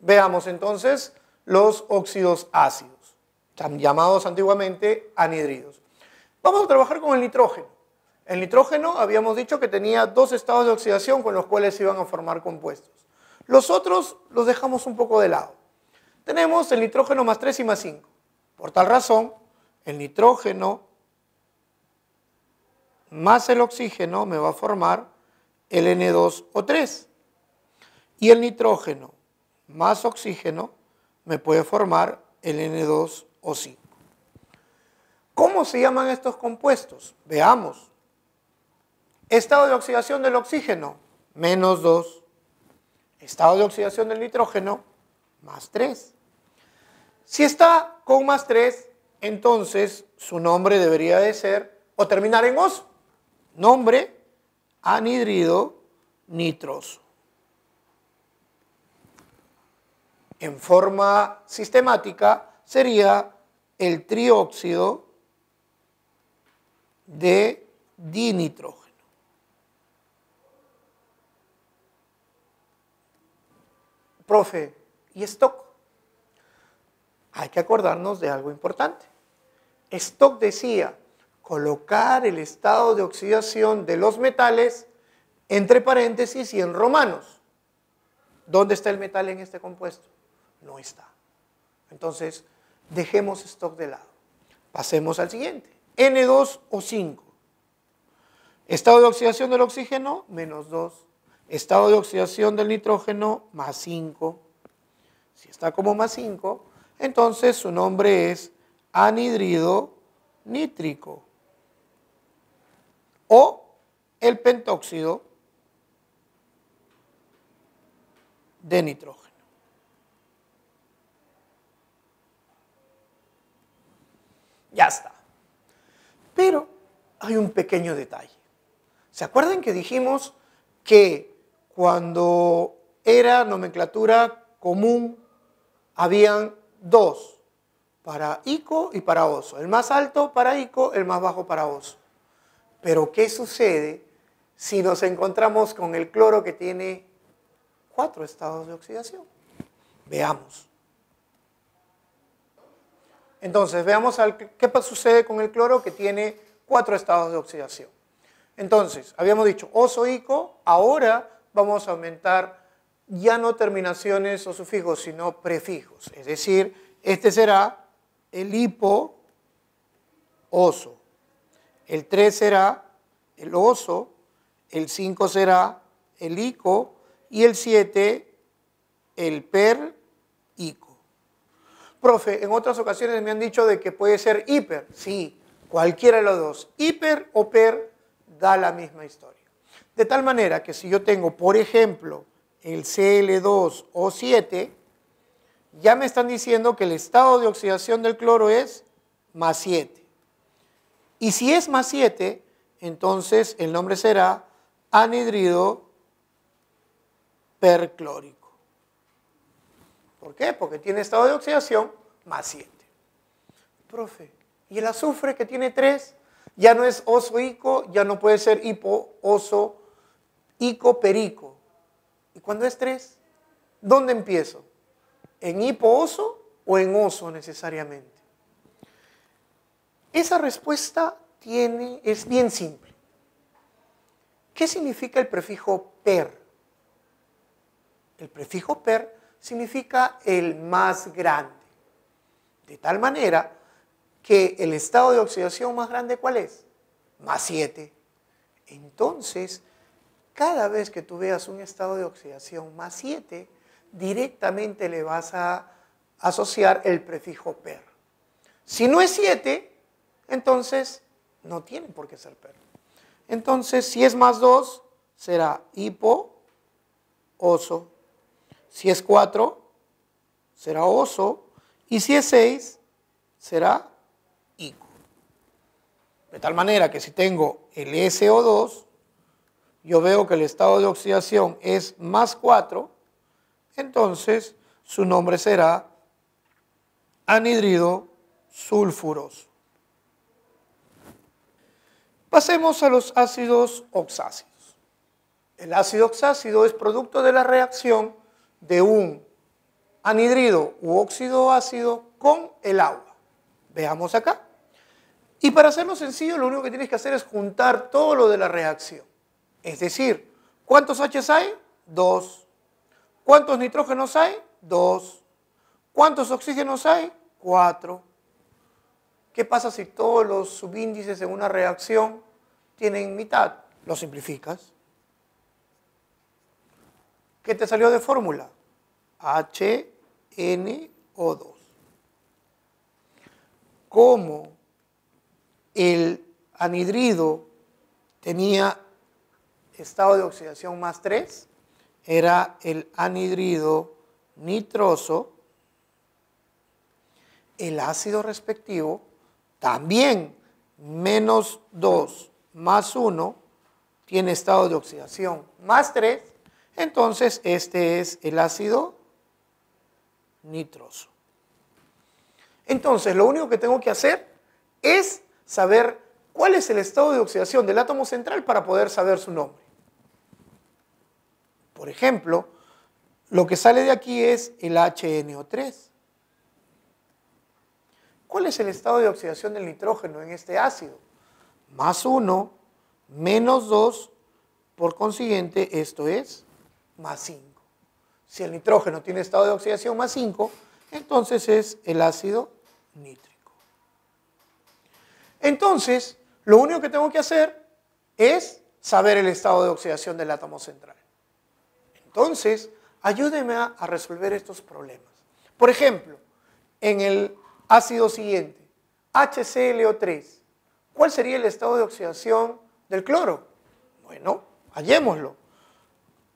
Veamos entonces los óxidos ácidos, llamados antiguamente anhidridos. Vamos a trabajar con el nitrógeno. El nitrógeno habíamos dicho que tenía dos estados de oxidación con los cuales se iban a formar compuestos. Los otros los dejamos un poco de lado. Tenemos el nitrógeno más 3 y más 5. Por tal razón, el nitrógeno más el oxígeno me va a formar el N2O3. Y el nitrógeno más oxígeno me puede formar el N2O5. ¿Cómo se llaman estos compuestos? Veamos. Estado de oxidación del oxígeno, menos 2. Estado de oxidación del nitrógeno, más 3. Si está con más 3, entonces su nombre debería de ser, o terminar en oso. Nombre, anhidrido nitroso. En forma sistemática sería el trióxido de dinitrógeno. Profe, ¿y Stock? Hay que acordarnos de algo importante. Stock decía colocar el estado de oxidación de los metales entre paréntesis y en romanos. ¿Dónde está el metal en este compuesto? No está. Entonces, dejemos Stock de lado. Pasemos al siguiente. N2O5. Estado de oxidación del oxígeno, menos 2. Estado de oxidación del nitrógeno, más 5. Si está como más 5, entonces su nombre es anhidrido nítrico. O el pentóxido de nitrógeno. Ya está. Pero hay un pequeño detalle. ¿Se acuerdan que dijimos que cuando era nomenclatura común habían dos, para ico y para oso? El más alto para ico, el más bajo para oso. Pero ¿qué sucede si nos encontramos con el cloro que tiene 4 estados de oxidación? Veamos. Entonces, veamos qué sucede con el cloro que tiene 4 estados de oxidación. Entonces, habíamos dicho oso, ico, ahora vamos a aumentar ya no terminaciones o sufijos, sino prefijos. Es decir, este será el hipo oso, el 3 será el oso, el 5 será el ico y el 7 el per ico. Profe, en otras ocasiones me han dicho de que puede ser hiper. Sí, cualquiera de los dos. Hiper o per da la misma historia. De tal manera que si yo tengo, por ejemplo, el Cl2O7, ya me están diciendo que el estado de oxidación del cloro es más 7. Y si es más 7, entonces el nombre será anhidrido perclórico. ¿Por qué? Porque tiene estado de oxidación más 7. Profe, ¿y el azufre que tiene 3? Ya no es oso-ico, ya no puede ser hipo-oso-ico-perico. ¿Y cuando es 3? ¿Dónde empiezo? ¿En hipo-oso o en oso necesariamente? Esa respuesta es bien simple. ¿Qué significa el prefijo per? El prefijo per significa el más grande. De tal manera que el estado de oxidación más grande, ¿cuál es? Más 7. Entonces, cada vez que tú veas un estado de oxidación más 7, directamente le vas a asociar el prefijo per. Si no es 7, entonces no tiene por qué ser per. Entonces, si es más 2, será hipo, oso. Si es 4, será oso. Y si es 6, será ico. De tal manera que si tengo el SO2, yo veo que el estado de oxidación es más 4, entonces su nombre será anhidrido sulfuroso. Pasemos a los ácidos oxácidos. El ácido oxácido es producto de la reacción de un anhidrido u óxido ácido con el agua. Veamos acá. Y para hacerlo sencillo, lo único que tienes que hacer es juntar todo lo de la reacción. Es decir, ¿cuántos H's hay? 2. ¿Cuántos nitrógenos hay? 2. ¿Cuántos oxígenos hay? 4. ¿Qué pasa si todos los subíndices en una reacción tienen mitad? Lo simplificas. ¿Qué te salió de fórmula? HNO2. Como el anhidrido tenía estado de oxidación más 3, era el anhidrido nitroso, el ácido respectivo también menos 2 más 1 tiene estado de oxidación más 3, entonces este es el ácido nitroso. Entonces lo único que tengo que hacer es saber cuál es el estado de oxidación del átomo central para poder saber su nombre. Por ejemplo, lo que sale de aquí es el HNO3. ¿Cuál es el estado de oxidación del nitrógeno en este ácido? Más 1, menos 2, por consiguiente esto es más 5. Si el nitrógeno tiene estado de oxidación más 5, entonces es el ácido nítrico. Entonces, lo único que tengo que hacer es saber el estado de oxidación del átomo central. Entonces, ayúdeme a resolver estos problemas. Por ejemplo, en el ácido siguiente, HClO3, ¿cuál sería el estado de oxidación del cloro? Bueno, hallémoslo.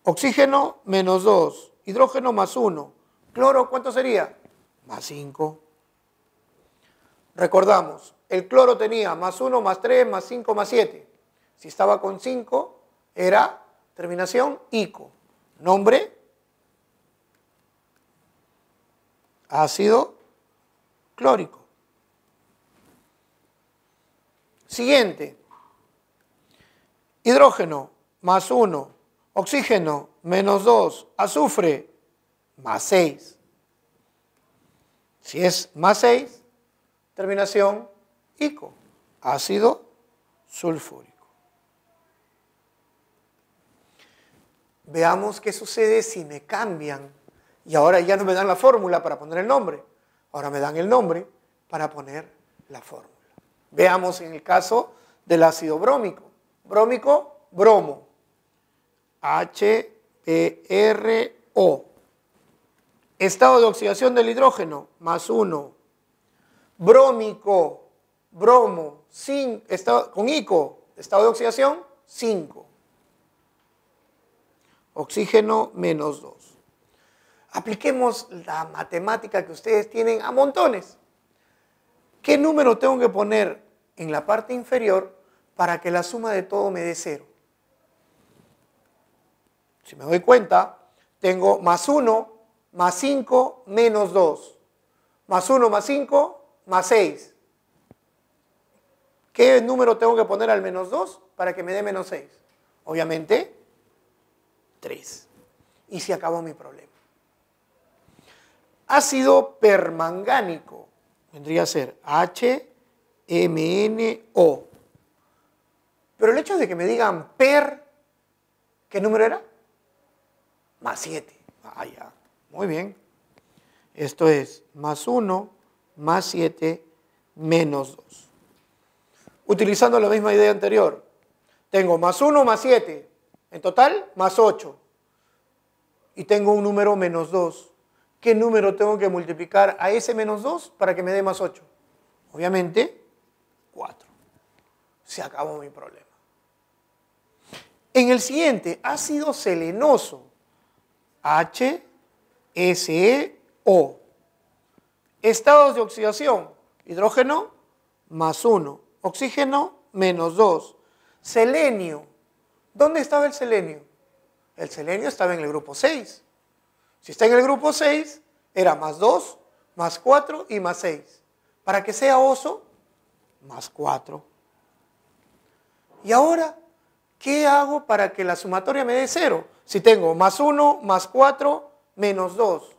Oxígeno menos 2, hidrógeno más 1. Cloro, ¿cuánto sería? Más 5. Recordamos, el cloro tenía más 1, más 3, más 5, más 7. Si estaba con 5, era terminación ico. Nombre, ácido clórico. Siguiente, hidrógeno más 1, oxígeno menos 2, azufre más 6. Si es más 6, terminación ico, ácido sulfúrico. Veamos qué sucede si me cambian y ahora ya no me dan la fórmula para poner el nombre. Ahora me dan el nombre para poner la fórmula. Veamos en el caso del ácido brómico. Brómico, bromo. HBrO. Estado de oxidación del hidrógeno, más 1. Brómico, bromo, con ico, estado de oxidación, 5. Oxígeno, menos 2. Apliquemos la matemática que ustedes tienen a montones. ¿Qué número tengo que poner en la parte inferior para que la suma de todo me dé 0? Si me doy cuenta, tengo más 1, más 5, menos 2. Más 1, más 5, más 6. ¿Qué número tengo que poner al menos 2 para que me dé menos 6? Obviamente, 3. Y se acabó mi problema. Ácido permangánico vendría a ser HMNO. Pero el hecho de que me digan ¿qué número era? Más 7. Ah, ya. Muy bien. Esto es más 1, más 7, menos 2. Utilizando la misma idea anterior. Tengo más 1, más 7. En total, más 8. Y tengo un número menos 2. ¿Qué número tengo que multiplicar a ese menos 2 para que me dé más 8? Obviamente, 4. Se acabó mi problema. En el siguiente, ácido selenoso. HSEO. Estados de oxidación. Hidrógeno, más 1. Oxígeno, menos 2. Selenio. ¿Dónde estaba el selenio? El selenio estaba en el grupo 6. Si está en el grupo 6, era más 2, más 4 y más 6. Para que sea oso, más 4. Y ahora, ¿qué hago para que la sumatoria me dé 0? Si tengo más 1, más 4, menos 2.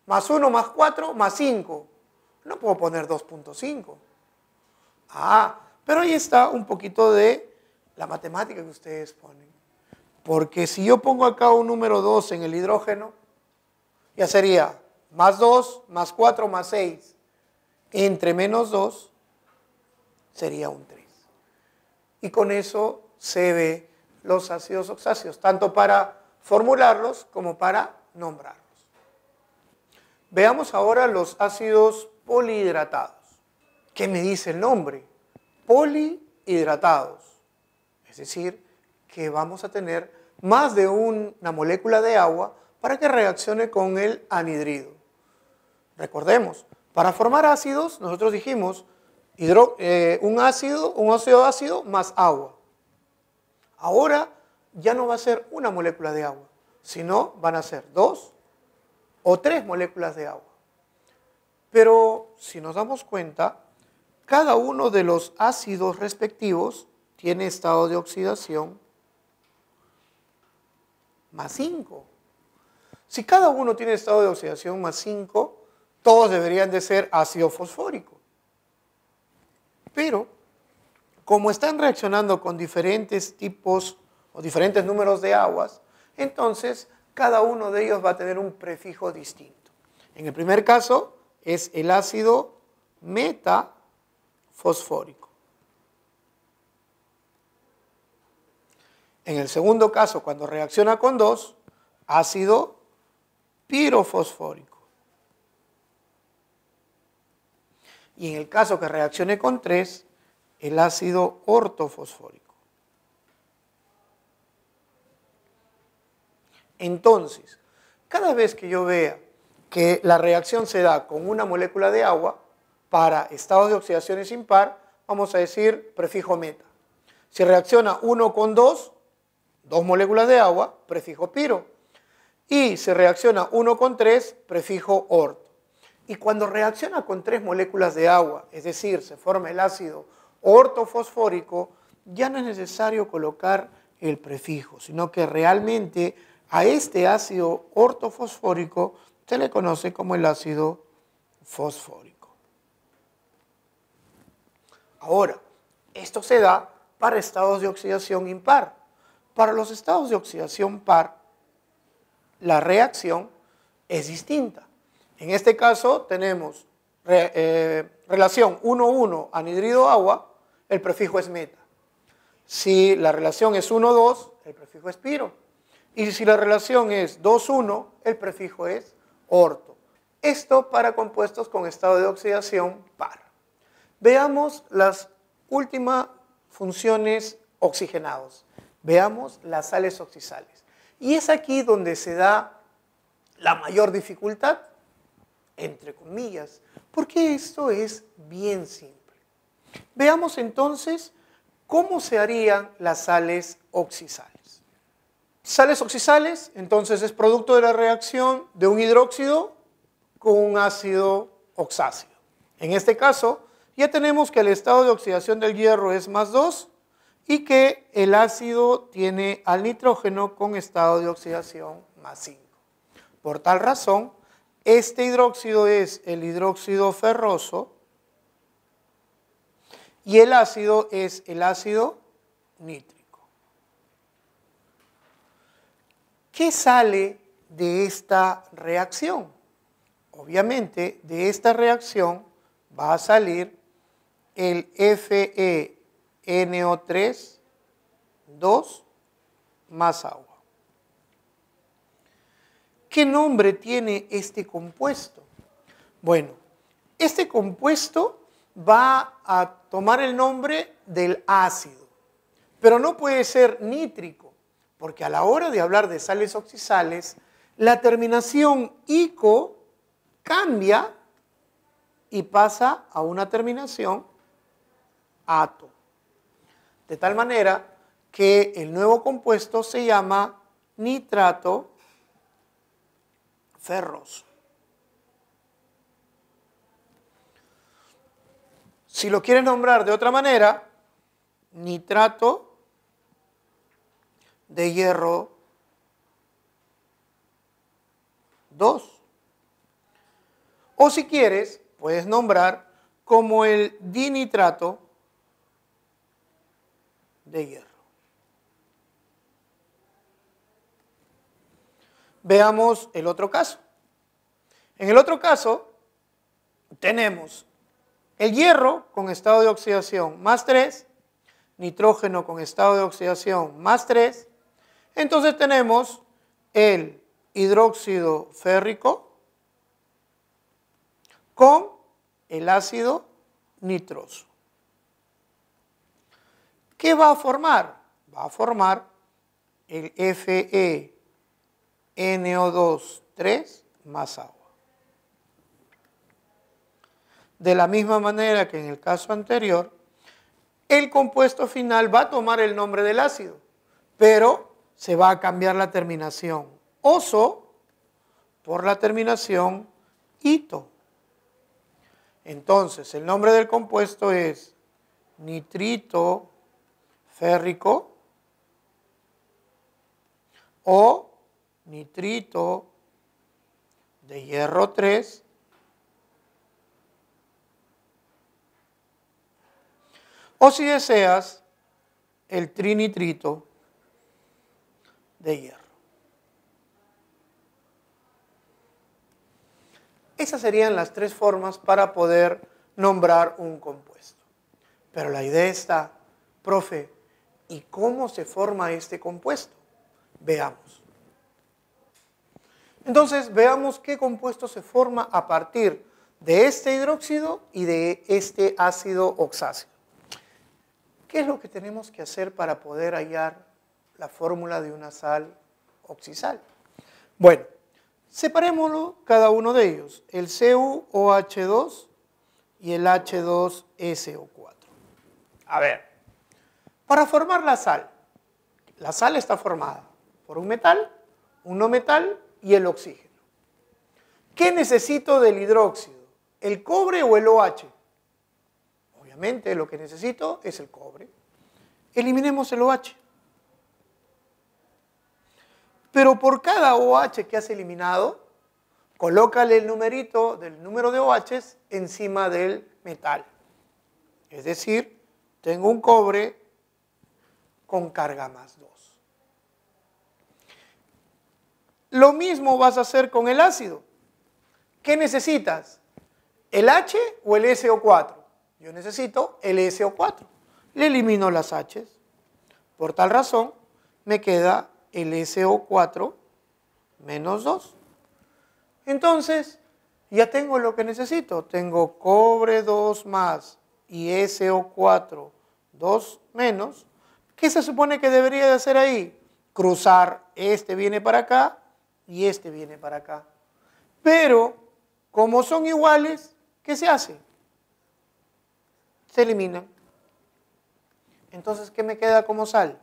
Más 1 más 4 más 5. No puedo poner 2.5. Pero ahí está un poquito de la matemática que ustedes ponen. Porque si yo pongo acá un número 2 en el hidrógeno, ya sería más 2, más 4, más 6. Entre menos 2 sería un 3. Y con eso se ve los ácidos oxáceos, tanto para formularlos como para nombrarlos. Veamos ahora los ácidos polihidratados. ¿Qué me dice el nombre? Polihidratados. Es decir, que vamos a tener más de una molécula de agua para que reaccione con el anhidrido. Recordemos, para formar ácidos, nosotros dijimos un óxido ácido más agua. Ahora ya no va a ser una molécula de agua, sino van a ser 2 o 3 moléculas de agua. Pero si nos damos cuenta, cada uno de los ácidos respectivos tiene estado de oxidación más 5. Si cada uno tiene estado de oxidación más 5, todos deberían de ser ácido fosfórico. Pero, como están reaccionando con diferentes tipos o diferentes números de aguas, entonces cada uno de ellos va a tener un prefijo distinto. En el primer caso es el ácido metafosfórico. En el segundo caso, cuando reacciona con 2, ácido pirofosfórico. Y en el caso que reaccione con 3, el ácido ortofosfórico. Entonces, cada vez que yo vea que la reacción se da con una molécula de agua, para estados de oxidaciones impar, vamos a decir prefijo meta. Si reacciona 1 con 2 moléculas de agua, prefijo piro. Y si reacciona 1 con 3, prefijo orto. Y cuando reacciona con 3 moléculas de agua, es decir, se forma el ácido ortofosfórico, ya no es necesario colocar el prefijo, sino que realmente a este ácido ortofosfórico se le conoce como el ácido fosfórico. Ahora, esto se da para estados de oxidación impar. Para los estados de oxidación par, la reacción es distinta. En este caso tenemos relación 1,1 anhidrido agua, el prefijo es meta. Si la relación es 1,2, el prefijo es piro. Y si la relación es 2,1, el prefijo es orto. Esto para compuestos con estado de oxidación par. Veamos las últimas funciones oxigenados. Veamos las sales oxisales. Y es aquí donde se da la mayor dificultad, entre comillas, porque esto es bien simple. Veamos entonces cómo se harían las sales oxisales. Sales oxisales, entonces, es producto de la reacción de un hidróxido con un ácido oxáceo. En este caso, ya tenemos que el estado de oxidación del hierro es más 2 y que el ácido tiene al nitrógeno con estado de oxidación más 5. Por tal razón, este hidróxido es el hidróxido ferroso y el ácido es el ácido nítrico. ¿Qué sale de esta reacción? Obviamente, de esta reacción va a salir el FeNO3, 2 más agua. ¿Qué nombre tiene este compuesto? Bueno, este compuesto va a tomar el nombre del ácido, pero no puede ser nítrico, porque a la hora de hablar de sales oxisales, la terminación ico cambia y pasa a una terminación ato. De tal manera que el nuevo compuesto se llama nitrato ferroso. Si lo quieren nombrar de otra manera, nitrato de hierro 2. O si quieres, puedes nombrar como el dinitrato de hierro. Veamos el otro caso. En el otro caso, tenemos el hierro con estado de oxidación más 3, nitrógeno con estado de oxidación más 3. Entonces tenemos el hidróxido férrico con el ácido nitroso. ¿Qué va a formar? Va a formar el FeNO2 3 más agua. De la misma manera que en el caso anterior, el compuesto final va a tomar el nombre del ácido, pero se va a cambiar la terminación oso por la terminación ito. Entonces, el nombre del compuesto es nitrito férrico o nitrito de hierro 3 o si deseas el trinitrito de hierro. Esas serían las tres formas para poder nombrar un compuesto. Pero la idea está, profe, ¿y cómo se forma este compuesto? Veamos. Entonces, veamos qué compuesto se forma a partir de este hidróxido y de este ácido oxácido. ¿Qué es lo que tenemos que hacer para poder hallar la fórmula de una sal oxisal? Bueno, separémoslo cada uno de ellos, el CuOH2 y el H2SO4. A ver, para formar la sal está formada por un metal, un no metal y el oxígeno. ¿Qué necesito del hidróxido? ¿El cobre o el OH? Obviamente lo que necesito es el cobre. Eliminemos el OH. Pero por cada OH que has eliminado, colócale el numerito del número de OHs encima del metal. Es decir, tengo un cobre con carga más 2. Lo mismo vas a hacer con el ácido. ¿Qué necesitas? ¿El H o el SO4? Yo necesito el SO4. Le elimino las H's. Por tal razón, me queda el SO4 menos 2. Entonces, ya tengo lo que necesito. Tengo cobre 2 más y SO4 2 menos. ¿Qué se supone que debería de hacer ahí? Cruzar, este viene para acá y este viene para acá. Pero, como son iguales, ¿qué se hace? Se eliminan. Entonces, ¿qué me queda como sal?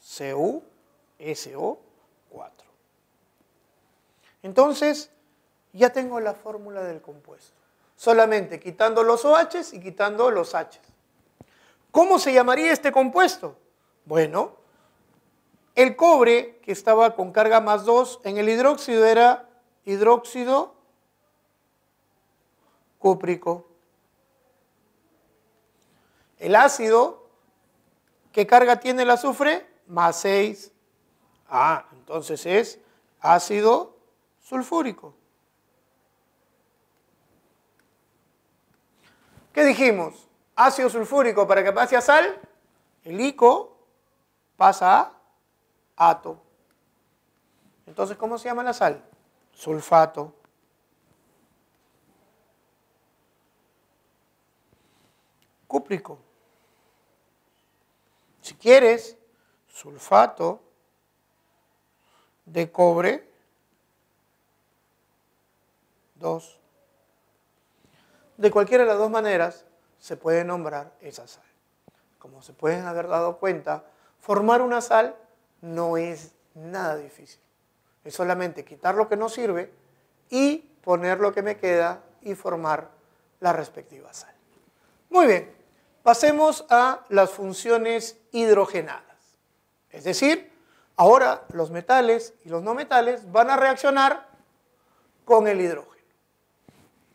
CuSO4. Entonces, ya tengo la fórmula del compuesto. Solamente quitando los OHs y quitando los Hs. ¿Cómo se llamaría este compuesto? Bueno, el cobre que estaba con carga más 2 en el hidróxido era hidróxido cúprico. El ácido, ¿qué carga tiene el azufre? Más 6. Entonces es ácido sulfúrico. ¿Qué dijimos? Ácido sulfúrico, para que pase a sal, el ico pasa a ato. Entonces, ¿cómo se llama la sal? Sulfato. Cúprico. Si quieres, sulfato de cobre 2. De cualquiera de las dos maneras se puede nombrar esa sal. Como se pueden haber dado cuenta, formar una sal no es nada difícil. Es solamente quitar lo que no sirve y poner lo que me queda y formar la respectiva sal. Muy bien, pasemos a las funciones hidrogenadas. Es decir, ahora los metales y los no metales van a reaccionar con el hidrógeno.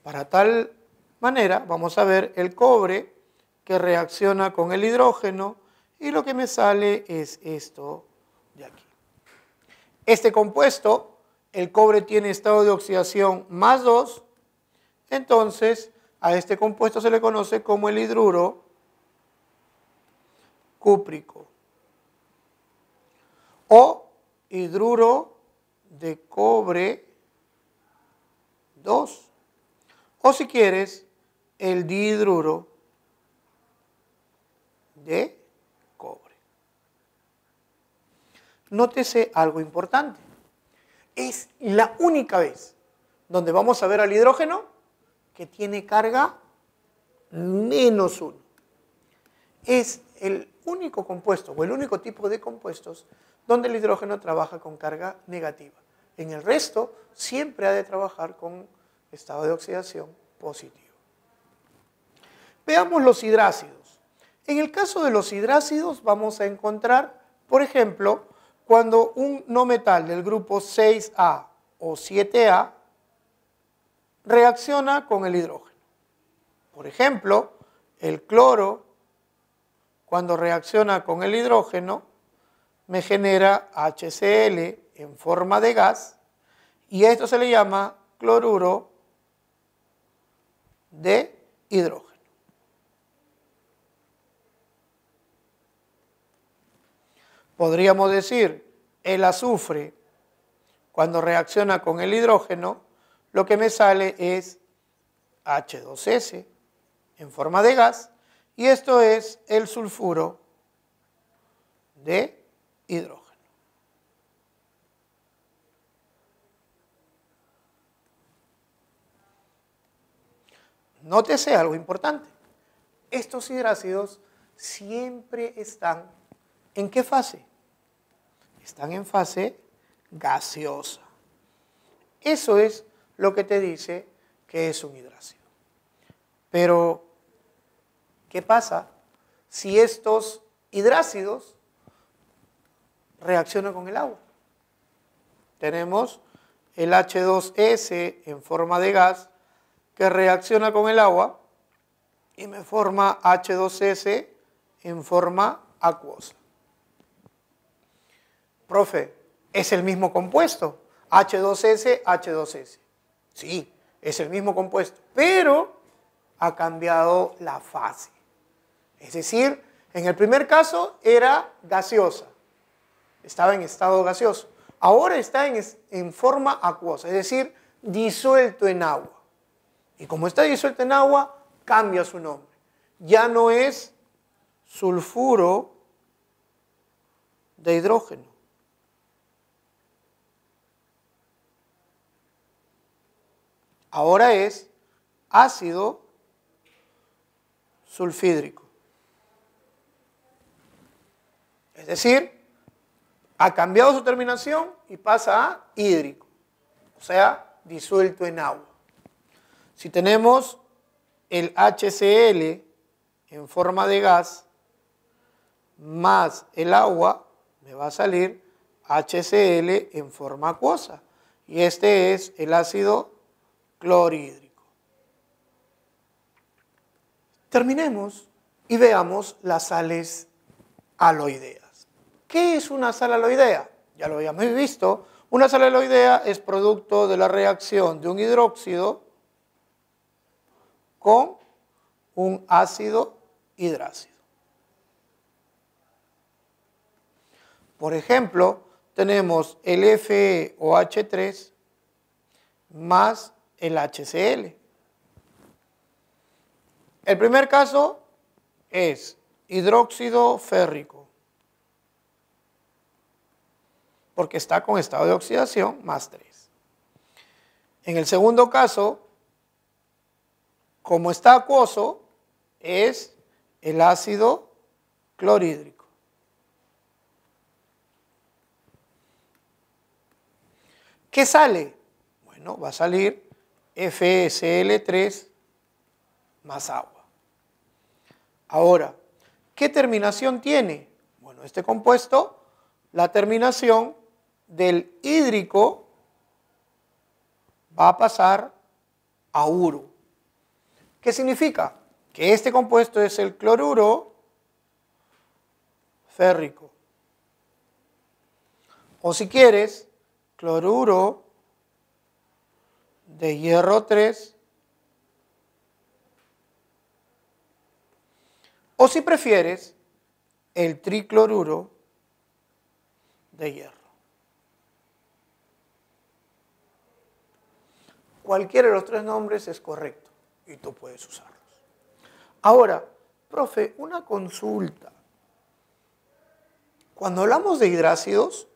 Para tal manera, vamos a ver el cobre que reacciona con el hidrógeno y lo que me sale es esto de aquí. Este compuesto, el cobre tiene estado de oxidación más 2, entonces a este compuesto se le conoce como el hidruro cúprico o hidruro de cobre 2, o si quieres, el dihidruro de cobre. Nótese algo importante. Es la única vez donde vamos a ver al hidrógeno que tiene carga -1. Es el único compuesto o el único tipo de compuestos donde el hidrógeno trabaja con carga negativa. En el resto siempre ha de trabajar con estado de oxidación positivo. Veamos los hidrácidos. En el caso de los hidrácidos vamos a encontrar, por ejemplo, cuando un no metal del grupo 6A o 7A reacciona con el hidrógeno. Por ejemplo, el cloro, cuando reacciona con el hidrógeno, me genera HCl en forma de gas y esto se le llama cloruro de hidrógeno. Podríamos decir, el azufre, cuando reacciona con el hidrógeno, lo que me sale es H2S en forma de gas, y esto es el sulfuro de hidrógeno. Nótese algo importante. Estos hidrácidos siempre están ¿en qué fase? Están en fase gaseosa. Eso es lo que te dice que es un hidrácido. Pero, ¿qué pasa si estos hidrácidos reaccionan con el agua? Tenemos el H2S en forma de gas que reacciona con el agua y me forma H2S en forma acuosa. Profe, ¿es el mismo compuesto? H2S, H2S. Sí, es el mismo compuesto, pero ha cambiado la fase. Es decir, en el primer caso era gaseosa, estaba en estado gaseoso. Ahora está en forma acuosa, es decir, disuelto en agua. Y como está disuelto en agua, cambia su nombre. Ya no es sulfuro de hidrógeno. Ahora es ácido sulfídrico. Es decir, ha cambiado su terminación y pasa a hídrico, o sea, disuelto en agua. Si tenemos el HCl en forma de gas más el agua, me va a salir HCl en forma acuosa. Y este es el ácido clorhídrico. Terminemos y veamos las sales aloideas. ¿Qué es una sal aloidea? Ya lo habíamos visto. Una sal aloidea es producto de la reacción de un hidróxido con un ácido hidrácido. Por ejemplo, tenemos el FeOH3 más el HCl. El primer caso es hidróxido férrico, porque está con estado de oxidación más 3. En el segundo caso, como está acuoso, es el ácido clorhídrico. ¿Qué sale? Bueno, va a salir FeSL3 más agua. Ahora, ¿qué terminación tiene? Bueno, este compuesto, la terminación del hídrico va a pasar a uro. ¿Qué significa? Que este compuesto es el cloruro férrico. O si quieres, cloruro de hierro 3. O si prefieres, el tricloruro de hierro. Cualquiera de los tres nombres es correcto y tú puedes usarlos. Ahora, profe, una consulta. Cuando hablamos de hidrácidos,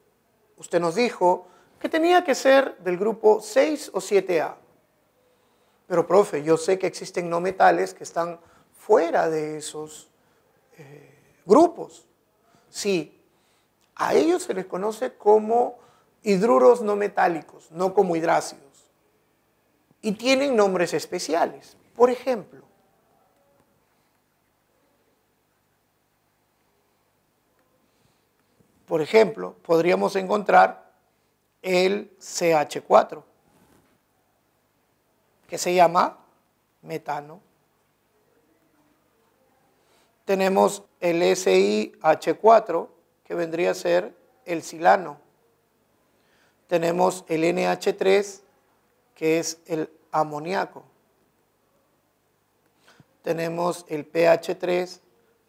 usted nos dijo que tenía que ser del grupo 6 o 7A. Pero, profe, yo sé que existen no metales que están fuera de esos grupos. Sí, a ellos se les conoce como hidruros no metálicos, no como hidrácidos. Y tienen nombres especiales. Por ejemplo, podríamos encontrar el CH4, que se llama metano. Tenemos el SiH4, que vendría a ser el silano. Tenemos el NH3, que es el amoníaco. Tenemos el pH3,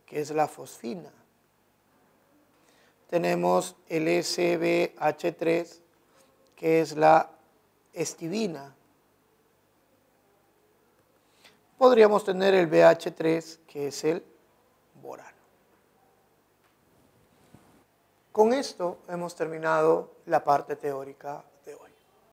que es la fosfina. Tenemos el SbH3, que es la estibina. Podríamos tener el BH3, que es el borano. Con esto hemos terminado la parte teórica